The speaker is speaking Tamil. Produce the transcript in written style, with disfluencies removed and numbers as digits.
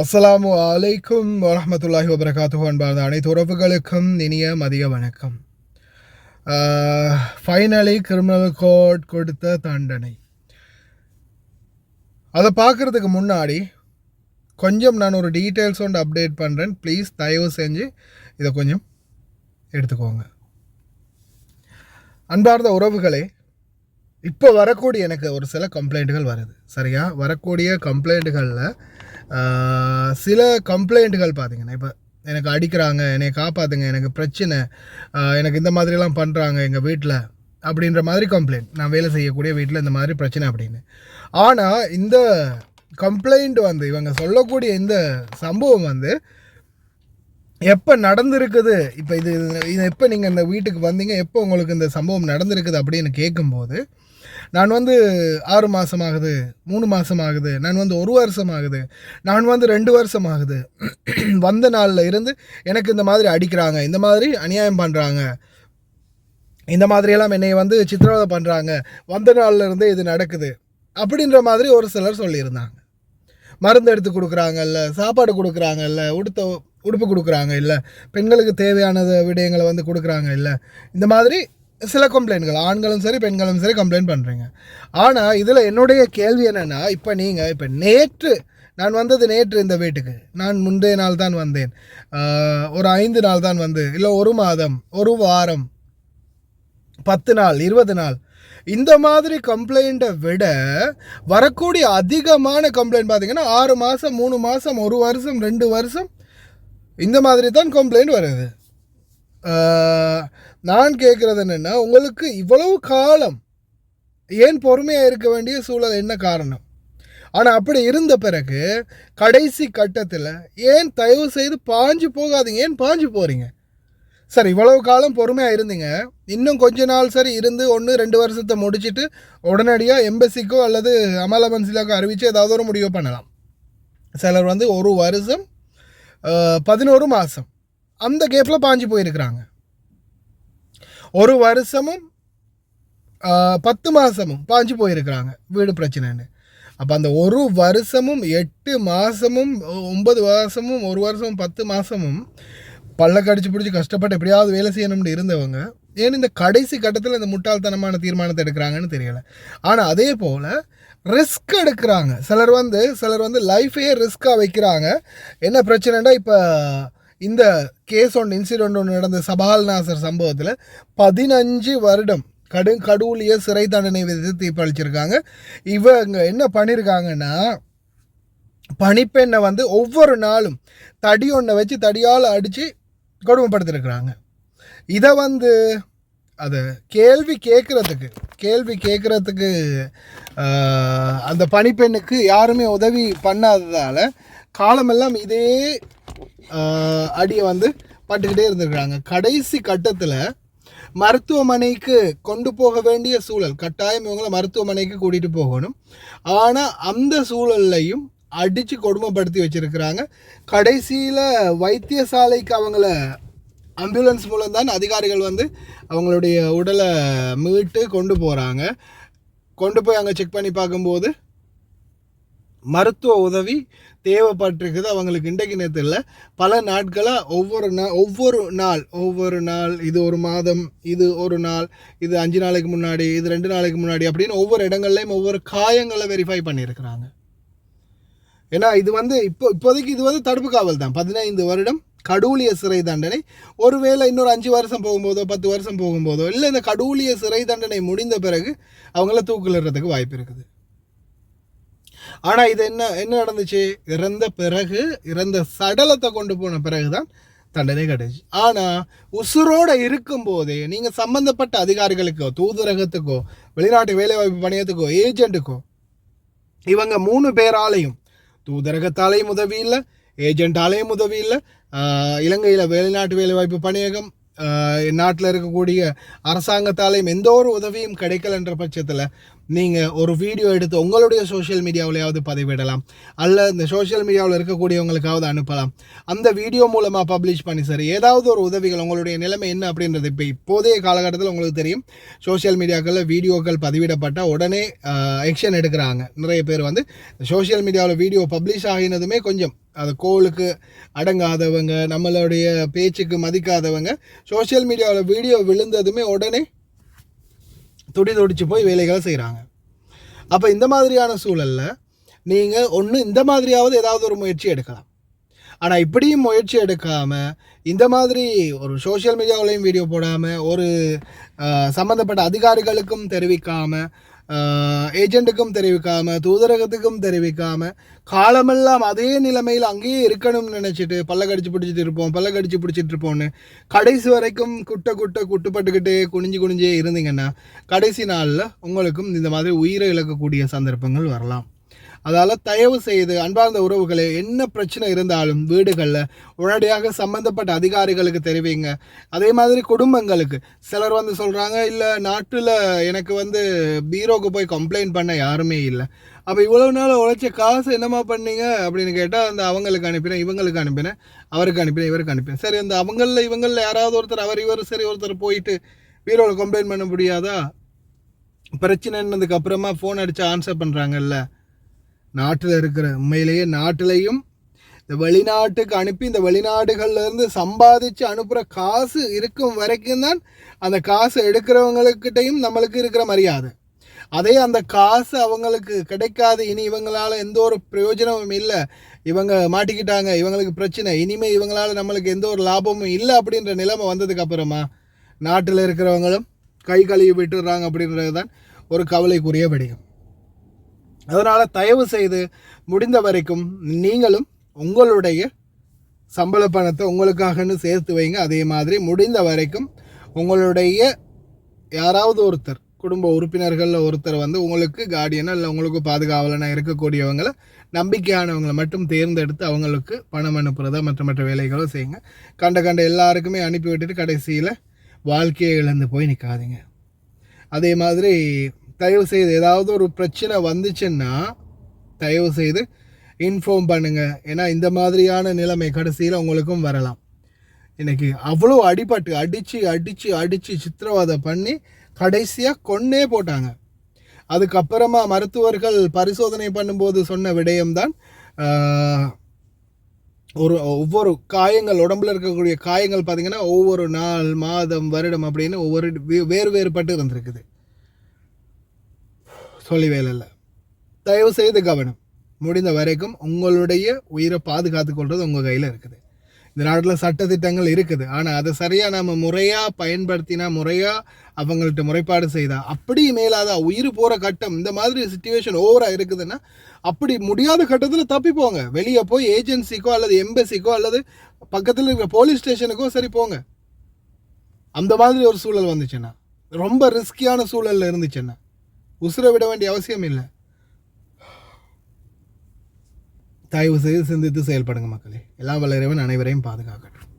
அஸ்ஸலாமு அலைக்கும் வரஹ்மத்துல்லாஹி வபரகாத்துஹு. அன்பார்ந்த அனைத்து உறவுகளுக்கும் இனிய மதிய வணக்கம். ஃபைனலி கிரிமினல் கோர்ட் கொடுத்த தண்டனை, அதை பார்க்குறதுக்கு முன்னாடி கொஞ்சம் நான் ஒரு டீட்டெயில்ஸ் ஒன்று அப்டேட் பண்ணுறேன். ப்ளீஸ் தயவு செஞ்சு இதை கொஞ்சம் எடுத்துக்கோங்க. அன்பார்ந்த உறவுகளே, இப்போ வரக்கூடிய எனக்கு ஒரு சில கம்ப்ளைண்ட்டுகள் வருது. சரியா? வரக்கூடிய கம்ப்ளைண்ட்டுகளில் சில கம்ப்ளைண்ட்டுகள் பார்த்தீங்கன்னா, இப்போ எனக்கு அடிக்கிறாங்க, என்னை காப்பாற்றுங்க, எனக்கு பிரச்சனை, எனக்கு இந்த மாதிரிலாம் பண்ணுறாங்க எங்கள் வீட்டில் அப்படின்ற மாதிரி கம்ப்ளைண்ட். நான் வேலை செய்யக்கூடிய வீட்டில் இந்த மாதிரி பிரச்சனை அப்படின்னு. ஆனால் இந்த கம்ப்ளைண்ட் வந்து இவங்க சொல்லக்கூடிய இந்த சம்பவம் வந்து எப்போ நடந்திருக்குது, இப்போ இது எப்போ நீங்கள் இந்த வீட்டுக்கு வந்தீங்க, எப்போ உங்களுக்கு இந்த சம்பவம் நடந்திருக்குது அப்படின்னு கேட்கும்போது, நான் வந்து 6 மாதம் ஆகுது, 3 மாதம் ஆகுது, நான் வந்து 1 வருஷம் ஆகுது, நான் வந்து 2 வருஷம் ஆகுது, வந்த நாளில் இருந்து எனக்கு இந்த மாதிரி அடிக்கிறாங்க, இந்த மாதிரி அநியாயம் பண்ணுறாங்க, இந்த மாதிரியெல்லாம் என்னை வந்து சித்திரவதை பண்ணுறாங்க, வந்த நாளில் இருந்தே இது நடக்குது அப்படின்ற மாதிரி ஒரு சிலர் சொல்லியிருந்தாங்க. மருந்து எடுத்து கொடுக்குறாங்கல்ல, சாப்பாடு கொடுக்குறாங்கல்ல, உடுப்பு கொடுக்குறாங்க இல்லை, பெண்களுக்கு தேவையான விடயங்களை வந்து கொடுக்குறாங்க இல்லை, இந்த மாதிரி சில கம்ப்ளைண்ட்கள் ஆண்களும் சரி பெண்களும் சரி கம்ப்ளைண்ட் பண்ணுறீங்க. ஆனால் இதில் என்னுடைய கேள்வி என்னென்னா, இப்போ நேற்று நான் வந்தது, நேற்று இந்த வீட்டுக்கு நான் முந்தைய நாள் தான் வந்தேன், ஒரு 5 நாள் தான் வந்து, இல்லை 1 மாதம், 1 வாரம், 10 நாள், 20 நாள், இந்த மாதிரி கம்ப்ளைண்ட்டை விட வரக்கூடிய அதிகமான கம்ப்ளைண்ட் பார்த்தீங்கன்னா 6 மாதம், 3 மாதம், 1 வருஷம், 2 வருஷம், இந்த மாதிரி தான் கம்ப்ளைண்ட் வருது. நான் கேட்குறது என்னென்னா, உங்களுக்கு இவ்வளவு காலம் ஏன் பொறுமையாக இருக்க வேண்டிய சூழல் என்ன காரணம்? ஆனால் அப்படி இருந்த பிறகு கடைசி கட்டத்தில் ஏன் தயவு செய்து பாஞ்சு போகாதீங்க, ஏன் பாஞ்சு போகிறீங்க? சரி, இவ்வளவு காலம் பொறுமையாக இருந்தீங்க, இன்னும் கொஞ்ச நாள் சரி இருந்து 1-2 வருஷத்தை முடிச்சுட்டு உடனடியாக எம்பசிக்கோ அல்லது அமலா மன்சிலாக்கோ அறிவித்து ஏதாவது ஒரு முடிவு பண்ணலாம். சிலர் வந்து 1 வருஷம் 11 மாதம் அந்த கேப்பில் பாஞ்சு போயிருக்கிறாங்க. 1 வருஷமும் 10 மாதமும் பாஞ்சு போயிருக்கிறாங்க வீடு பிரச்சனைன்னு. அப்போ அந்த 1 வருஷமும் 8 மாதமும் 9 மாதமும் 1 வருஷமும் 10 மாதமும் பல்ல கடிச்சு பிடிச்சி கஷ்டப்பட்டு எப்படியாவது வேலை செய்யணும்னு இருந்தவங்க ஏன் இந்த கடைசி கட்டத்தில் இந்த முட்டாள்தனமான தீர்மானத்தை எடுக்கிறாங்கன்னு தெரியலை. ஆனால் அதே போல் ரிஸ்க் எடுக்கிறாங்க சிலர் வந்து லைஃபையே ரிஸ்க்காக வைக்கிறாங்க. என்ன பிரச்சனைனா, இப்போ இந்த கேஸ் ஒன்று, இன்சிடெண்ட் ஒன்று நடந்த சபால் நாசர் சம்பவத்தில் 15 வருடம் கடூழிய சிறை தண்டனை விதித்து தீர்ப்பளிச்சிருக்காங்க. இவங்க என்ன பண்ணியிருக்காங்கன்னா, பணிப்பெண்ணை வந்து ஒவ்வொரு நாளும் தடி ஒன்றை வச்சு தடியால் அடித்து கொடுமைப்படுத்திருக்கிறாங்க. இதை வந்து அதை கேள்வி கேட்குறதுக்கு அந்த பணிப்பெண்ணுக்கு யாருமே உதவி பண்ணாததால் காலமெல்லாம் இதே அடியை வந்து பட்டுக்கிட்டே இருந்திருக்கிறாங்க. கடைசி கட்டத்தில் மருத்துவமனைக்கு கொண்டு போக வேண்டிய சூழல், கட்டாயம் இவங்களை மருத்துவமனைக்கு கூட்டிகிட்டு போகணும். ஆனால் அந்த சூழல்லையும் அடித்து கொடுமைப்படுத்தி வச்சுருக்கிறாங்க. கடைசியில் வைத்தியசாலைக்கு அவங்கள ஆம்புலன்ஸ் மூலம் தான் அதிகாரிகள் வந்து அவங்களுடைய உடலை மீட்டு கொண்டு போகிறாங்க. கொண்டு போய் அங்கே செக் பண்ணி பார்க்கும்போது மருத்துவ உதவி தேவைப்பட்டிருக்குது அவங்களுக்கு. இன்றைக்கு நேற்று இல்லை, பல நாட்களாக ஒவ்வொரு நாள் இது 1 மாதம், இது 1 நாள், இது 5 நாளைக்கு முன்னாடி, இது 2 நாளைக்கு முன்னாடி அப்படின்னு ஒவ்வொரு இடங்கள்லையும் ஒவ்வொரு காயங்களை வெரிஃபை பண்ணியிருக்கிறாங்க. ஏன்னா இது வந்து இப்போதைக்கு இது வந்து தடுப்பு காவல் தான். 15 வருடம் கடூழிய சிறை தண்டனை. ஒருவேளை இன்னொரு 5 வருஷம் போகும்போதோ 10 வருஷம் போகும்போதோ, இல்லை இந்த கடூழிய சிறை தண்டனை முடிந்த பிறகு அவங்கள தூக்கிலிடுறதுக்கு வாய்ப்பு இருக்குது. ஆனால் இது என்ன நடந்துச்சு? இறந்த சடலத்தை கொண்டு போன பிறகு தான் தண்டனை கிடைச்சு. ஆனால் உசுரோடு இருக்கும்போதே நீங்கள் சம்பந்தப்பட்ட அதிகாரிகளுக்கோ, தூதரகத்துக்கோ, வெளிநாட்டு வேலைவாய்ப்பு பணியத்துக்கோ, ஏஜென்ட்டுக்கோ, இவங்க 3 பேராலையும், தூதரகத்தாலேயும் உதவி இல்லை, ஏஜென்ட்டாலேயும் உதவி இல்லை, இலங்கையில் வெளிநாட்டு வேலைவாய்ப்பு பணியகம், நாட்டில் இருக்கக்கூடிய அரசாங்கத்தாலேயும் எந்த ஒரு உதவியும் கிடைக்கலன்ற பட்சத்தில் நீங்கள் ஒரு வீடியோ எடுத்து உங்களுடைய சோஷியல் மீடியாவிலையாவது பதிவிடலாம், அல்ல இந்த சோஷியல் மீடியாவில் இருக்கக்கூடியவங்களுக்காவது அனுப்பலாம். அந்த வீடியோ மூலமாக பப்ளிஷ் பண்ணி சரி ஏதாவது ஒரு உதவிகள், உங்களுடைய நிலைமை என்ன அப்படின்றது இப்போதைய காலகட்டத்தில் உங்களுக்கு தெரியும். சோஷியல் மீடியாக்களில் வீடியோக்கள் பதிவிடப்பட்டால் உடனே ஆக்ஷன் எடுக்கிறாங்க. நிறைய பேர் வந்து சோஷியல் மீடியாவில் வீடியோ பப்ளிஷ் ஆகினதுமே கொஞ்சம் அது கோலுக்கு அடங்காதவங்க, நம்மளுடைய பேச்சுக்கு மதிக்காதவங்க, சோஷியல் மீடியாவில் வீடியோ விழுந்ததுமே உடனே துடிச்சு போய் வேலைகளை செய்கிறாங்க. அப்போ இந்த மாதிரியான சூழலில் நீங்கள் ஒன்று இந்த மாதிரியாவது ஏதாவது ஒரு முயற்சி எடுக்கலாம். ஆனால் இப்படியும் முயற்சி எடுக்காமல் இந்த மாதிரி ஒரு சோஷியல் மீடியாவிலையும் வீடியோ போடாமல், ஒரு சம்மந்தப்பட்ட அதிகாரிகளுக்கும் தெரிவிக்காமல், ஏஜெண்ட்டுக்கும் தெரிவிக்காமல், தூதரகத்துக்கும் தெரிவிக்காமல், காலமெல்லாம் அதே நிலைமையில் அங்கேயே இருக்கணும்னு நினச்சிட்டு பல்ல கடிச்சு பிடிச்சிட்டு இருப்போம்னு கடைசி வரைக்கும் குட்டுப்பட்டுக்கிட்டே குனிஞ்சே இருந்தீங்கன்னா கடைசி நாளில் உங்களுக்கும் இந்த மாதிரி உயிரை இழக்கக்கூடிய சந்தர்ப்பங்கள் வரலாம். அதால் தயவு செய்து அன்பார்ந்த உறவுகளே, என்ன பிரச்சனை இருந்தாலும் வீடுகளில் உடனடியாக சம்மந்தப்பட்ட அதிகாரிகளுக்கு தெரிவிங்க. அதே மாதிரி குடும்பங்களுக்கு சிலர் வந்து சொல்கிறாங்க, இல்லை நாட்டில் எனக்கு வந்து பீரோக்கு போய் கம்ப்ளைண்ட் பண்ண யாருமே இல்லை, அப்போ இவ்வளோ நாள் உழைச்ச காசு என்னம்மா பண்ணீங்க அப்படின்னு கேட்டால், அந்த அவங்களுக்கு அனுப்பினேன், இவங்களுக்கு அனுப்பினேன், அவருக்கு அனுப்பினேன், இவருக்கு அனுப்பினேன். சரி, அந்த இவங்களில் யாராவது ஒருத்தர் இவர் சரி ஒருத்தர் போயிட்டு பீரோவில் கம்ப்ளைண்ட் பண்ண முடியாதா? பிரச்சனைன்னதுக்கு அப்புறமா ஃபோன் அடித்து ஆன்சர் பண்ணுறாங்கல்ல. நாட்டில் இருக்கிற உண்மையிலேயே நாட்டிலையும் இந்த வெளிநாட்டுக்கு அனுப்பி இந்த வெளிநாடுகள்லேருந்து சம்பாதிச்சு அனுப்புகிற காசு இருக்கும் வரைக்கும் தான் அந்த காசு எடுக்கிறவங்களுக்கிட்டையும் நம்மளுக்கு இருக்கிற மரியாதை. அதே அந்த காசு அவங்களுக்கு கிடைக்காது, இனி இவங்களால் எந்த ஒரு பிரயோஜனமும் இல்லை, இவங்க மாட்டிக்கிட்டாங்க, இவங்களுக்கு பிரச்சனை, இனிமேல் இவங்களால் நம்மளுக்கு எந்த ஒரு லாபமும் இல்லை அப்படின்ற நிலைமை வந்ததுக்கு அப்புறமா நாட்டில் இருக்கிறவங்களும் கை கழுவி விட்டுடுறாங்க அப்படின்றது தான் ஒரு கவலைக்குரிய விடயம். அதனால் தயவு செய்து முடிந்த வரைக்கும் நீங்களும் உங்களுடைய சம்பள பணத்தை உங்களுக்காகன்னு சேர்த்து வைங்க. அதே மாதிரி முடிந்த வரைக்கும் உங்களுடைய யாராவது ஒருத்தர், குடும்ப உறுப்பினர்களில் ஒருத்தர் வந்து உங்களுக்கு கார்டியனாக இல்லை உங்களுக்கு பாதுகாவலனாக இருக்கக்கூடியவங்களை, நம்பிக்கையானவங்களை மட்டும் தேர்ந்தெடுத்து அவங்களுக்கு பணம் அனுப்புகிறதா மற்ற வேலைகளோ செய்யுங்க. கண்ட எல்லாருக்குமே அனுப்பி விட்டுட்டு கடைசியில் வாழ்க்கையை இழந்து போய் நிற்காதீங்க. அதே மாதிரி தயவு செய்து ஏதாவது ஒரு பிரச்சனை வந்துச்சுன்னா தயவு செய்து இன்ஃபார்ம் பண்ணுங்கள். ஏன்னா இந்த மாதிரியான நிலைமை கடைசியில் உங்களுக்கும் வரலாம். இன்றைக்கி அவ்வளோ அடிபட்டு அடித்து சித்திரவதை பண்ணி கடைசியாக கொன்னே போட்டாங்க. அதுக்கப்புறமா மருத்துவர்கள் பரிசோதனை பண்ணும்போது சொன்ன விடயம்தான், ஒவ்வொரு காயங்கள், உடம்புல இருக்கக்கூடிய காயங்கள் பார்த்திங்கன்னா ஒவ்வொரு நாள், மாதம், வருடம் அப்படின்னு ஒவ்வொரு வேறுபட்டு இருந்திருக்குது. சொல்லி வேலை இல்லை. தயவு செய்து கவனம். முடிந்த வரைக்கும் உங்களுடைய உயிரை பாதுகாத்து கொள்வது உங்கள் கையில் இருக்குது. இந்த நாட்டில் சட்டத்திட்டங்கள் இருக்குது, ஆனால் அதை சரியாக நம்ம முறையாக பயன்படுத்தினா, முறையாக அவங்கள்ட்ட முறைப்பாடு செய்தால், அப்படி மேலாத உயிர் போகிற கட்டம், இந்த மாதிரி சிச்சுவேஷன் ஓவராக இருக்குதுன்னா அப்படி முடியாத கட்டத்தில் தப்பிப்போங்க. வெளியே போய் ஏஜென்சிக்கோ அல்லது எம்பசிக்கோ அல்லது பக்கத்தில் இருக்கிற போலீஸ் ஸ்டேஷனுக்கோ சரி போங்க. அந்த மாதிரி ஒரு சூழல் வந்துச்சுன்னா, ரொம்ப ரிஸ்கியான சூழலில் இருந்துச்சுன்னா உசுரை விட வேண்டிய அவசியம் இல்லை. தயவு செய்து சிந்தித்து செயல்படுங்க மக்களே. எல்லாம் வல்ல இறைவன் அனைவரையும் பாதுகாக்கட்டும்.